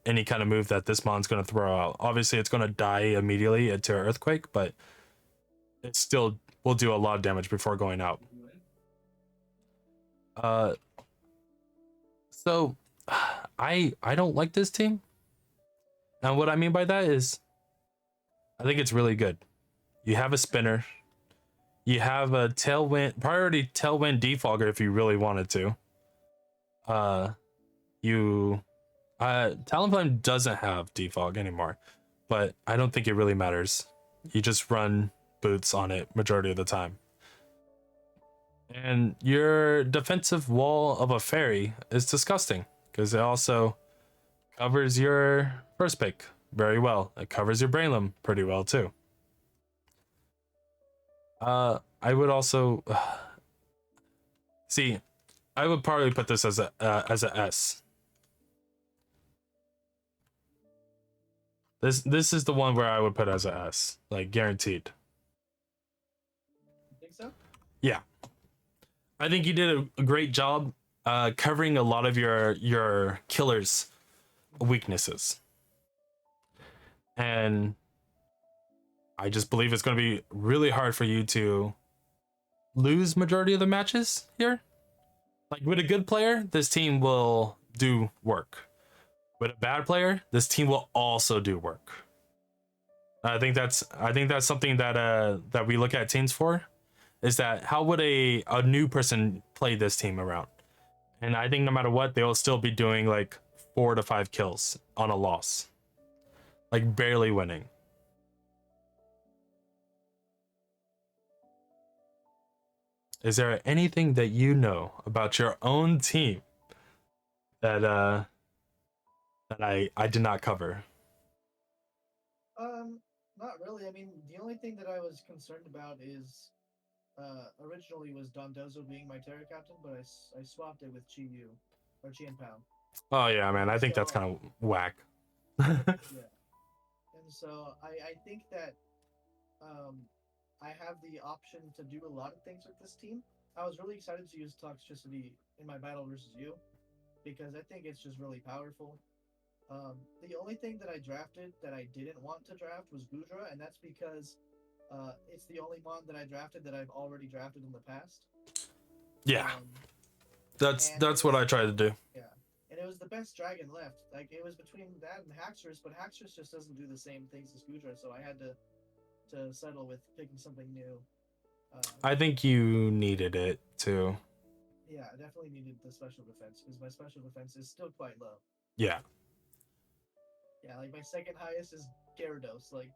any kind of move that this mon's going to throw out. Obviously, it's going to die immediately into Earthquake, but it still will do a lot of damage before going out. So I don't like this team. And what I mean by that is I think it's really good. You have a spinner. You have a tailwind priority tailwind defogger if you really wanted to. Talonflame doesn't have defog anymore, but I don't think it really matters. You just run boots on it majority of the time. And your defensive wall of a fairy is disgusting because it also covers your first pick very well. It covers your Brainlam pretty well too. I would also see. I would probably put this as a S. This is the one where I would put as a S, like guaranteed. You think so? Yeah, I think you did a great job covering a lot of your killers' weaknesses, and I just believe it's going to be really hard for you to lose majority of the matches here. Like with a good player, this team will do work. With a bad player, this team will also do work. I think that's something that we look at teams for, is that how would a new person play this team around? And I think no matter what, they'll still be doing like 4 to 5 kills on a loss, like barely winning. Is there anything that you know about your own team that I did not cover? Not really. I mean, the only thing that I was concerned about is originally was Dondozo being my Terra captain, but I swapped it with Chi Yu or Chi and Pao. Oh yeah, man, I think that's So kind of whack. yeah, and so I think that um I have the option to do a lot of things with this team. I was really excited to use Toxicity in my battle versus you because I think it's just really powerful. The only thing that I drafted that I didn't want to draft was Gudra, and that's because it's the only mon that I drafted that I've already drafted in the past. Yeah, Um, and it that's what was I try to do. yeah, and it was the best dragon left. Like it was between that and Haxorus, but Haxorus just doesn't do the same things as Gudra, so I had to settle with picking something new. I think you needed it too. Yeah, I definitely needed the special defense because my special defense is still quite low. Yeah, Yeah, like my second highest is Gyarados. Like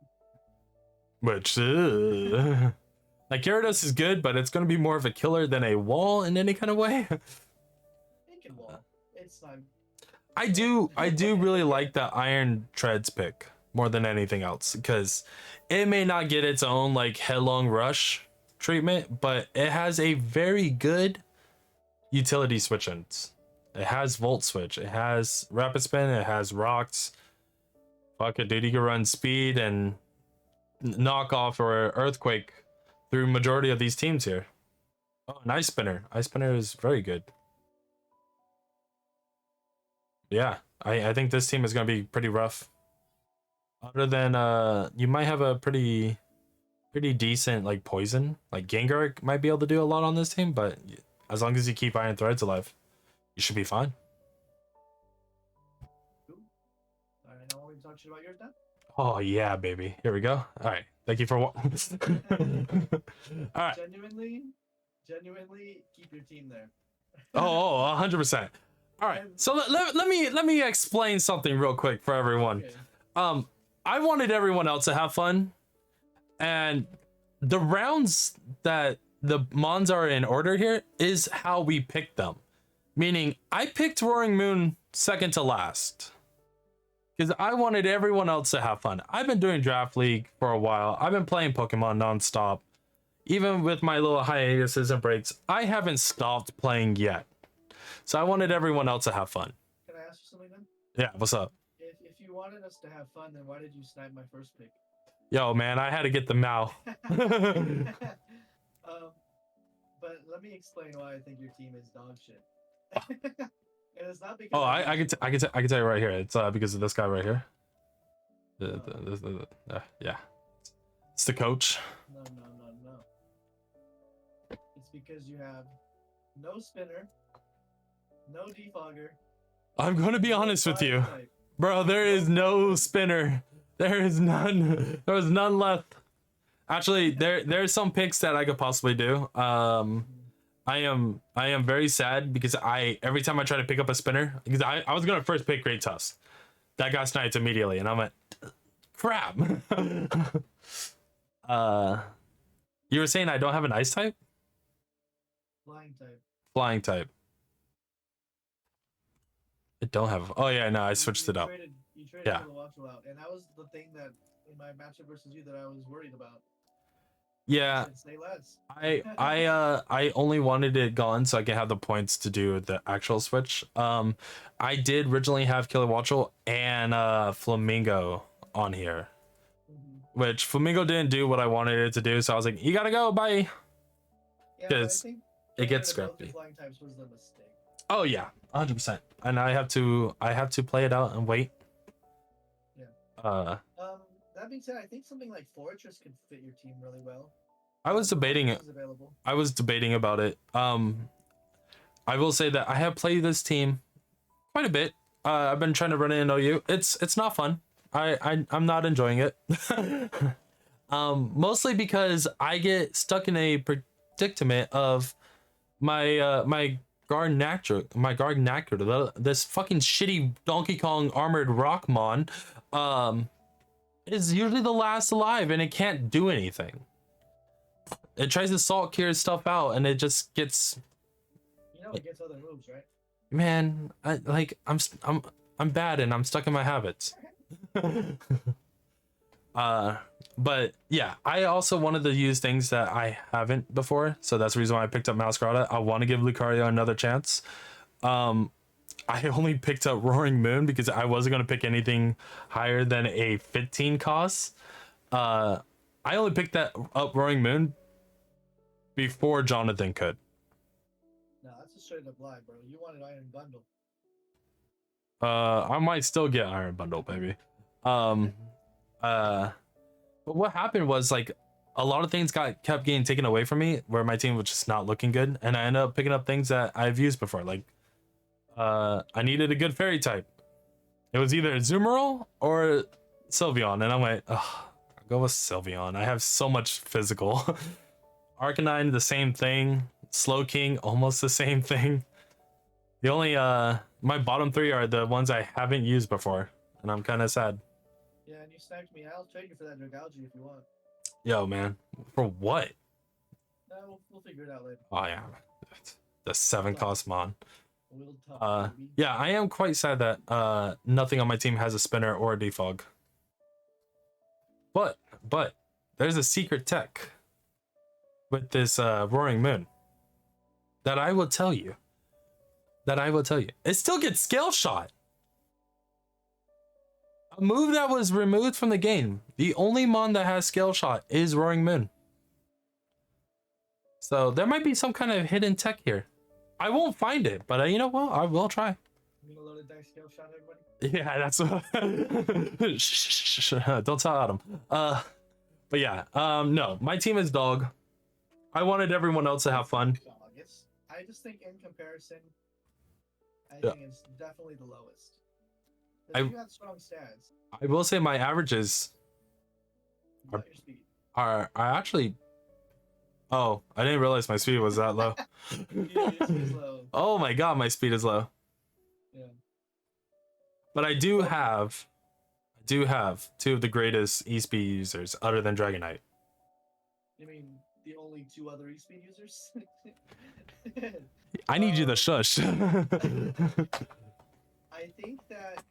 which like Gyarados is good, but it's gonna be more of a killer than a wall in any kind of way. it can wall. It's not. I do really like the Iron Treads pick more than anything else because it may not get its own like headlong rush treatment, but it has a very good utility switch ins. It has Volt Switch, it has Rapid Spin, it has Rocks. Fuck it, dude, you can run speed and knock off or Earthquake through majority of these teams here. Oh, an Ice Spinner. Ice Spinner is very good. Yeah, I think this team is gonna be pretty rough. Other than you might have a pretty decent like poison. Like Gengar might be able to do a lot on this team, but as long as you keep Iron Threads alive, you should be fine. Cool. All right, now we can talk shit about yours now. Oh yeah, baby. Here we go. All right. Thank you for what. All right. Genuinely, keep your team there. Oh, 100%. All right. So let me explain something real quick for everyone. Okay. I wanted everyone else to have fun, and the rounds that the mons are in order here is how we picked them. Meaning, I picked Roaring Moon second to last because I wanted everyone else to have fun. I've been doing Draft League for a while. I've been playing Pokemon nonstop. Even with my little hiatuses and breaks, I haven't stopped playing yet. So I wanted everyone else to have fun. Can I ask you something then? Yeah, what's up? If you wanted us to have fun, then why did you snipe my first pick? Yo, man, I had to get the Mao. But let me explain why I think your team is dog shit. And it's not because. Oh, I can tell you right here. It's because of this guy right here. Yeah, it's the coach. No. It's because you have no spinner, no defogger. I'm gonna be honest with you, bro. There is no spinner. There is none. There was none left. Actually, there's some picks that I could possibly do. I am very sad because every time I try to pick up a spinner, because I was gonna first pick Great Tusk. That got sniped immediately, and I'm like, crap. You were saying I don't have an ice type? Flying type. Flying type. It don't have. Oh yeah, no, I switched it up. You traded Yeah. Kilowattrel out, and that was the thing that in my matchup versus you that I was worried about. Yeah. You said say less. I only wanted it gone so I can have the points to do the actual switch. I did originally have Kilowattrel and Flamingo on here, which Flamingo didn't do what I wanted it to do, so I was like, you gotta go, bye. Yeah, but I Because think it gets getting rid of both scrappy. the flying types was the mistake. Oh yeah, 100%. And I have to play it out and wait. Yeah. That being said, I think something like Fortress could fit your team really well. I was debating it. I was debating about it. I will say that I have played this team quite a bit. I've been trying to run it in OU. It's not fun. I'm not enjoying it. Mostly because I get stuck in a predicament of my guard Nactor, this fucking shitty Donkey Kong armored Rockmon, is usually the last alive and it can't do anything. It tries to salt cure stuff out and it just gets. You know, it gets other moves, right? Man, I'm bad and I'm stuck in my habits. But yeah, I also wanted to use things that I haven't before, so that's the reason why I picked up Masquerada. I want to give Lucario another chance. I only picked up Roaring Moon because I wasn't going to pick anything higher than a 15 cost. I only picked that up Roaring Moon before Jonathan could. No, that's a straight up lie, bro. You wanted Iron Bundle. I might still get Iron Bundle, baby. But what happened was like a lot of things kept getting taken away from me where my team was just not looking good, and I ended up picking up things that I've used before. Like I needed a good fairy type. It was either Azumarill or Sylveon, and I'm like, I'll go with Sylveon. I have so much physical. Arcanine, the same thing. Slowking, almost the same thing. The only my bottom three are the ones I haven't used before, and I'm kind of sad. Yeah, and you sniped me. I'll trade you for that Dragalge if you want. Yo, man, for what? No, we'll figure it out later. Oh yeah, the 7 cost mon. We'll talk, baby. Yeah, I am quite sad that nothing on my team has a spinner or a defog. But there's a secret tech with this Roaring Moon that I will tell you. It still gets scale shot. A move that was removed from the game. The only mon that has scale shot is Roaring Moon. So there might be some kind of hidden tech here. I won't find it, but you know what? I will try. You gonna load a dice scale shot, everybody? Yeah, that's what. Shh, don't tell Adam. But yeah, no, my team is dog. I wanted everyone else to have fun. I just think in comparison, I think it's definitely the lowest. You got strong stats. I will say my averages are actually. Oh, I didn't realize my speed was that low. Yeah, your speed's low. Oh my god, my speed is low. Yeah. But I do have two of the greatest e-speed users other than Dragonite. You mean the only two other e-speed users? I need you to shush. I think that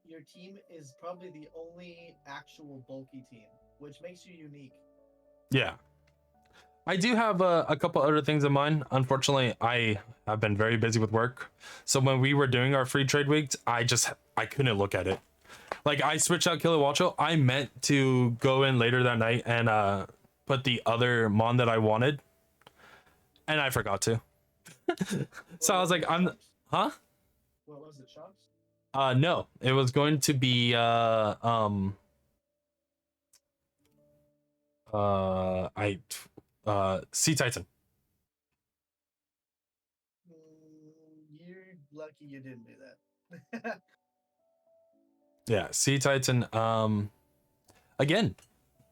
your team is probably the only actual bulky team, which makes you unique. Yeah. I do have a couple other things in mind. Unfortunately, I have been very busy with work. So when we were doing our free trade weeks, I couldn't look at it. Like I switched out Kilowattrel. I meant to go in later that night and put the other mon that I wanted. And I forgot to. So I was like, huh? What was it, Shocks? No. It was going to be Sea Titan. You're lucky you didn't do that. Yeah, Sea Titan. Again,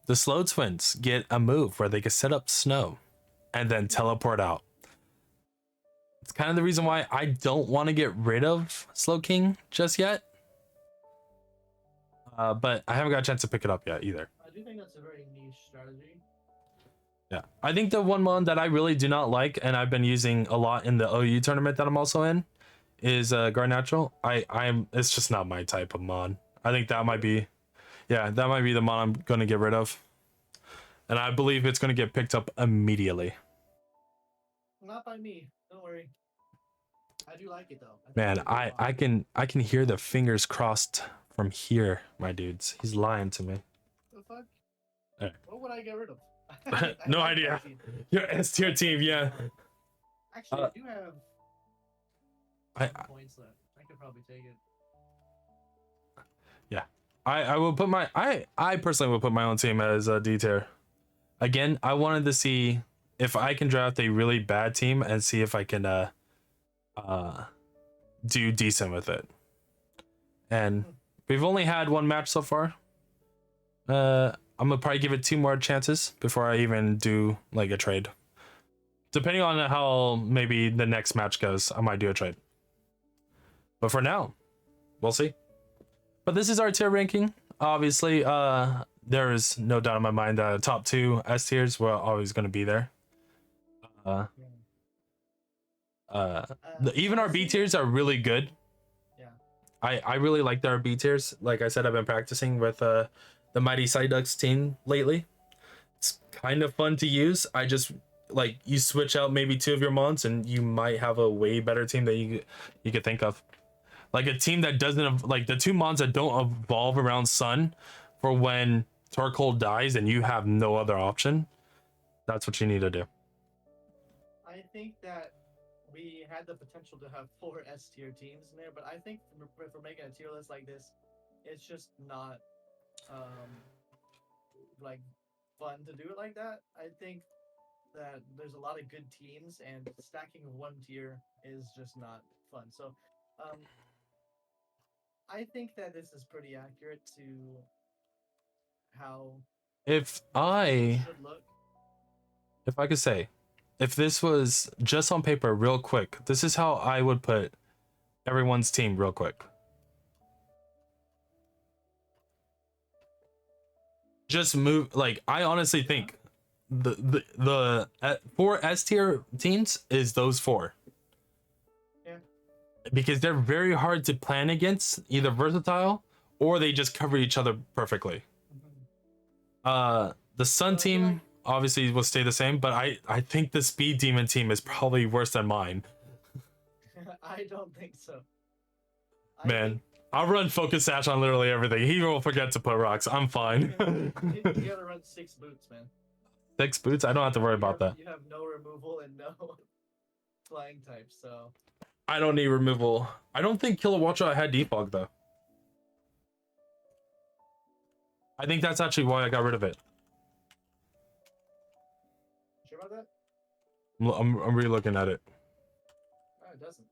the Slow Twins get a move where they can set up snow and then teleport out. It's kind of the reason why I don't want to get rid of Slowking just yet. But I haven't got a chance to pick it up yet either. I do think that's a very niche strategy. Yeah, I think the one mon that I really do not like, and I've been using a lot in the OU tournament that I'm also in, is Garnatural. I'm it's just not my type of mon. I think that might be, yeah, that might be the mon I'm gonna get rid of, and I believe it's gonna get picked up immediately. Not by me. Don't worry. I do like it though. Man, I can hear the fingers crossed from here, my dudes. He's lying to me. The fuck? Alright. What would I get rid of? No like idea. that team. Your S tier team, yeah. Actually, I do have I points left. I could probably take it. yeah. I will put my I personally will put my own team as a D tier. Again, I wanted to see if I can draft a really bad team and see if I can do decent with it. And we've only had one match so far. I'm gonna probably give it 2 more chances before I even do like a trade. Depending on how maybe the next match goes, I might do a trade. But for now, we'll see. But this is our tier ranking. Obviously, there is no doubt in my mind that top 2 S tiers were always going to be there. Even our B tiers are really good. Yeah. I really like our B tiers. Like I said, I've been practicing with the Mighty Psyducks team lately. It's kind of fun to use. I just like you switch out maybe 2 of your mons and you might have a way better team that you could think of. Like a team that doesn't like the 2 mons that don't evolve around Sun for when Torkoal dies and you have no other option. That's what you need to do. I think that we had the potential to have 4 S tier teams in there, but I think for making a tier list like this, it's just not like fun to do it like that. I think that there's a lot of good teams, and stacking 1 tier is just not fun. So I think that this is pretty accurate to how If I should look. if I could say, if this was just on paper real quick, this is how I would put everyone's team real quick. Just move, like I honestly think the 4 S tier teams is those 4. Yeah. Because they're very hard to plan against, either versatile or they just cover each other perfectly. The Sun team obviously will stay the same, but I think the Speed Demon team is probably worse than mine. I don't think so. Man, I'll run Focus Sash on literally everything. He will forget to put rocks. I'm fine. You gotta run 6 boots, man. 6 boots? I don't have to worry about that. You have no removal and no flying type, so I don't need removal. I don't think Kilowattra had defog though. I think that's actually why I got rid of it. sure about that? I'm re-looking at it. No, it doesn't.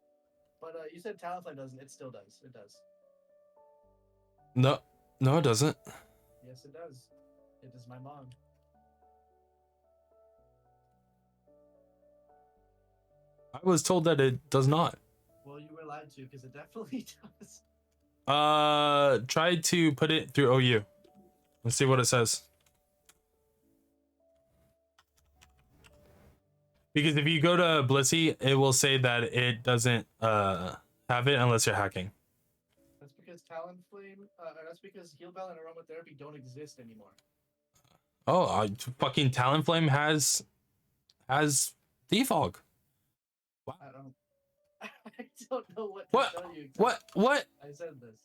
But you said Talonflame doesn't. It still does. It does. No, it doesn't. Yes, it does. It is my mom. I was told that it does not. Well, you were lied to because it definitely does. Try to put it through OU. Let's see what it says. Because if you go to Blissey, it will say that it doesn't have it unless you're hacking. That's because Talonflame, that's because Heal Bell and Aromatherapy don't exist anymore. Oh, fucking Talonflame has defog. Wow. I don't know what to tell you. Exactly. What? I said this.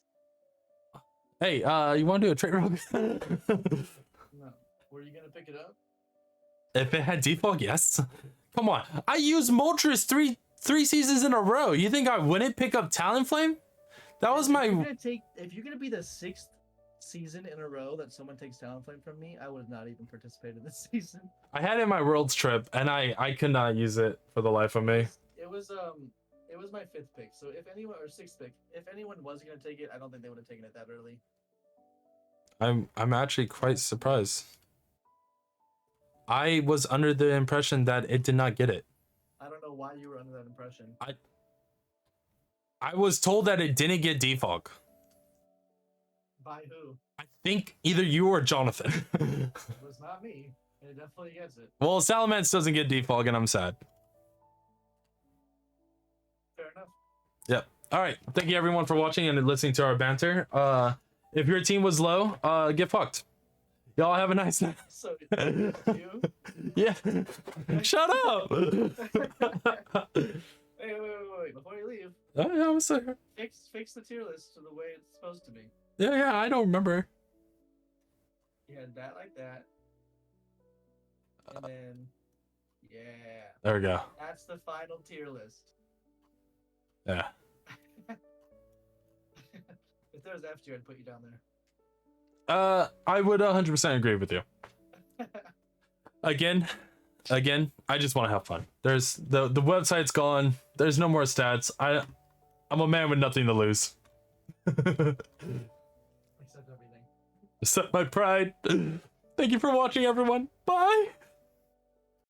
Hey, you want to do a trade roll? No. Were you gonna pick it up? If it had defog, yes. Come on, I used Moltres three seasons in a row. You think I wouldn't pick up Talonflame? That was my. If you're gonna be the 6th season in a row that someone takes Talonflame from me, I would not even participate in this season. I had it in my Worlds trip, and I could not use it for the life of me. It was my 5th pick. So if anyone or 6th pick, if anyone was gonna take it, I don't think they would have taken it that early. I'm actually quite surprised. I was under the impression that it did not get it. I don't know why you were under that impression. I was told that it didn't get defog. By who? I think either you or Jonathan. It was not me. It definitely gets it. Well, Salamence doesn't get defog, and I'm sad. Fair enough. Yep. All right. Thank you everyone for watching and listening to our banter. If your team was low, get fucked. Y'all have a nice night. So you? Yeah. Shut up. Hey, wait. Before you leave, Oh yeah, I'm sorry. fix the tier list to the way it's supposed to be. Yeah, I don't remember. You had that like that. And then, yeah. There we go. That's the final tier list. Yeah. If there was F tier, I'd put you down there. I would 100% agree with you. Again, I just want to have fun. There's the website's gone. There's no more stats. I'm a man with nothing to lose. Except everything. Except my pride. Thank you for watching, everyone. Bye.